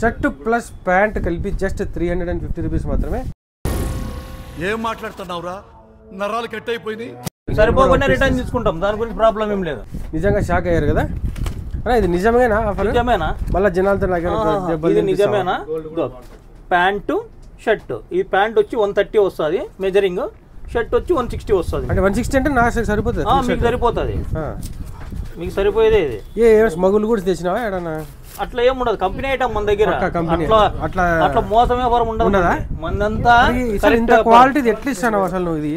Shirt plus pant కలిపి just 350 rupees మాత్రమే. ఏం మాట్లాడుతున్నావురా, నరాలు కట్ అయిపోయింది. సరిపోకుండా రిటర్న్ తీసుకుంటాం, దాని గురించి ప్రాబ్లం ఏం లేదు. నిజంగా షాక్ అయ్యారు కదా ఇది నిజమేనా? నిజమేనా? మళ్ళీ జనాలతో ఇది నిజమేనా? ప్యాంటు షర్ట్, ఈ ప్యాంట్ వచ్చి 130 వస్తుంది మెజరింగ్, షర్ట్ వచ్చి 160 వస్తుంది. అంటే 160 అంటే నాకు సరిపోతుంది, మీకు సరిపోతుంది, మీకు సరిపోయేదే ఇది. ఏ స్మగుల్ కూడా తెచ్చినావా ఏడన్నా? అట్లా ఏం ఉండదు, కంపెనీ ఐటమ్ మన దగ్గర. అట్లా మోసం వ్యాపారం ఉండదు మందంతా. ఇంత క్వాలిటీ ఎట్లా ఇస్తాను అసలు నువ్వు? ఇది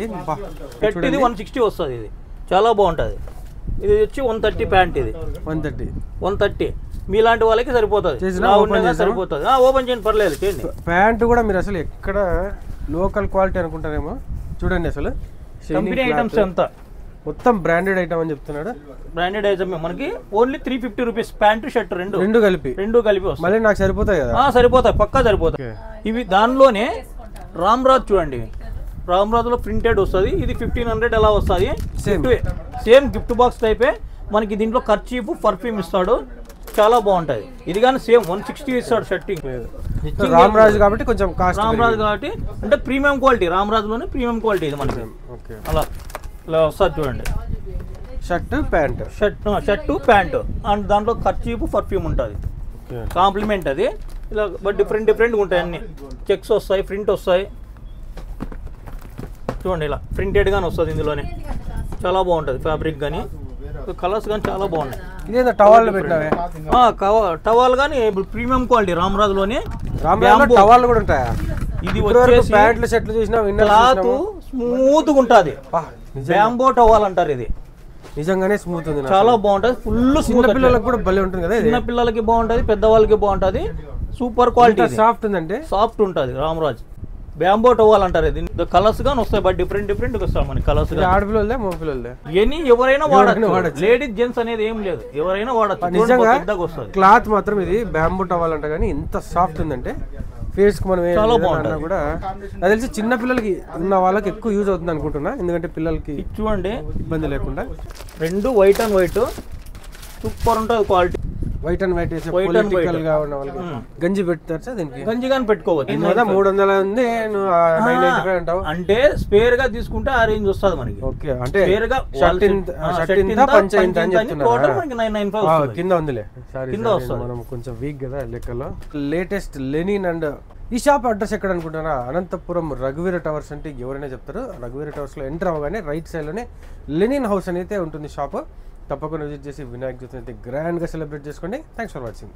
షర్ట్ ఇది 160 వస్తుంది, ఇది చాలా బాగుంటుంది. ఇది వచ్చి 130 ప్యాంట్, ఇది 130 మీలాంటి వాళ్ళకి సరిపోతుంది, సరిపోతుంది. ఓపెన్ చేయండి, పర్లేదు చేయండి. ప్యాంట్ కూడా మీరు అసలు ఎక్కడ లోకల్ క్వాలిటీ అనుకుంటారేమో, చూడండి అసలు కంపెనీ ఐటమ్స్ అంతా మొత్తం బ్రాండెడ్ ఐటమ్ అని చెప్తున్నాడు. బ్రాండెడ్ ఐటమ్ మనకి ఓన్లీ 350 రూపీస్ ప్యాంటు షర్ట్ రెండు కలిపి వస్తాయి. మళ్ళీ నాకు సరిపోతాయి కదా? సరిపోతాయి, పక్కా సరిపోతాయి. ఇవి దానిలోనే రామ్రాజ్ చూడండి, రామ్రాజ్ లో ప్రింటెడ్ వస్తుంది, ఇది 1500 ఎలా వస్తుంది. సేమ్ గిఫ్ట్ బాక్స్ టైపే మనకి. దీంట్లో కర్చీఫ్ పర్ఫ్యూమ్ ఇస్తాడు, చాలా బాగుంటది. ఇది కానీ సేమ్ 160 ఇస్తాడు షర్టింగ్. రామ్రాజ్ కాబట్టి కొంచెం కాస్ట్, రామ్రాజ్ కాబట్టి అంటే ప్రీమియం క్వాలిటీ, రామ్రాజ్ లోనే ప్రీమియం క్వాలిటీ ఇది మనకి. అలా ఇలా వస్తుంది చూడండి, షర్ట్ ప్యాంట్ అండ్ దాంట్లో కర్చీఫ్ పర్ఫ్యూమ్ ఉంటుంది, కాంప్లిమెంట్ అది. ఇలా డిఫరెంట్ ఉంటాయి అన్ని. చెక్స్ వస్తాయి, ప్రింట్ వస్తాయి చూడండి, ఇలా ప్రింటెడ్ గానీ వస్తుంది ఇందులోనే. చాలా బాగుంటుంది ఫ్యాబ్రిక్ కానీ, కలర్స్ కానీ చాలా బాగున్నాయి. ఇదేదో టవల్ పెట్టినావే? టవల్ కానీ ప్రీమియం క్వాలిటీ రామ్రాజ్ లోనే. టవల్ కూడా ఉంటాయా? ఇది వచ్చేసి ప్యాంట్లు షర్ట్లు చూసినా క్లాత్ స్మూత్ గా ఉంటుంది, బ్యాంబో టవల్ అంటారు. ఇది నిజంగానే స్మూత్ ఉంది, చాలా బాగుంటది. ఫుల్ చిన్న పిల్లలకు కూడా భలే ఉంటుంది కదా? చిన్న పిల్లలకి బాగుంటది, పెద్దవాళ్ళకి బాగుంటది. సూపర్ క్వాలిటీ, సాఫ్ట్ ఉందంటే సాఫ్ట్ ఉంటుంది. రామ్రాజ్ బ్యాంబో టవల్ అంటారు. ఇది కలర్స్ గానీ వస్తాయి, బట్ డిఫరెంట్ వస్తాయి మనకి కలర్స్. ఆడపిల్లలే మగపిల్లలే ఎనీ ఎవరైనా వాడచ్చు, లేడీస్ జెంట్స్ అనేది ఏం లేదు, ఎవరైనా వాడచ్చు. నిజంగా క్లాత్ మాత్రం ఇది బ్యాంబో టవల్ అంట, కానీ ఎంత సాఫ్ట్ ఉందంటే ఫేస్ కి మనం కూడా నాకు తెలిసి చిన్న పిల్లలకి ఉన్న వాళ్ళకి ఎక్కువ యూజ్ అవుతుంది అనుకుంటున్నా, ఎందుకంటే పిల్లలకి చూడండి ఇబ్బంది లేకుండా. రెండు వైట్ అండ్ వైట్ సూపర్ ఉంటుంది quality. White and white political గా ఉన్న వాళ్ళకి గంజి పెడతారు, దీనికి గంజి కానీ పెట్టుకోవచ్చు. 300 ఉంది, 995 అంటావు అంటే స్పేర్ గా తీసుకుంటే ఆ రేంజ్ వస్తుంది మనకి. ఓకే, అంటే కింద ఉందిలే, కింద వస్తుంది. మనం కొంచెం వీక్ కదా లెక్కలో. లేటెస్ట్ లెనిన్ అండ్ ఈ షాప్ అడ్రస్ ఎక్కడ అనుకుంటున్నారా? అనంతపురం రఘువీర టవర్స్ అంటే ఎవరైనా చెప్తారు. రఘువీర టవర్స్ లో ఎంటర్ అవ్వగానే రైట్ సైడ్ లోనే లెనిన్ హౌస్ అనేది ఉంటుంది షాప్. తప్పకుండా విజిట్ చేసి వినాయక చవితిని అయితే గ్రాండ్ గా సెలబ్రేట్ చేసుకోండి. Thanks for watching.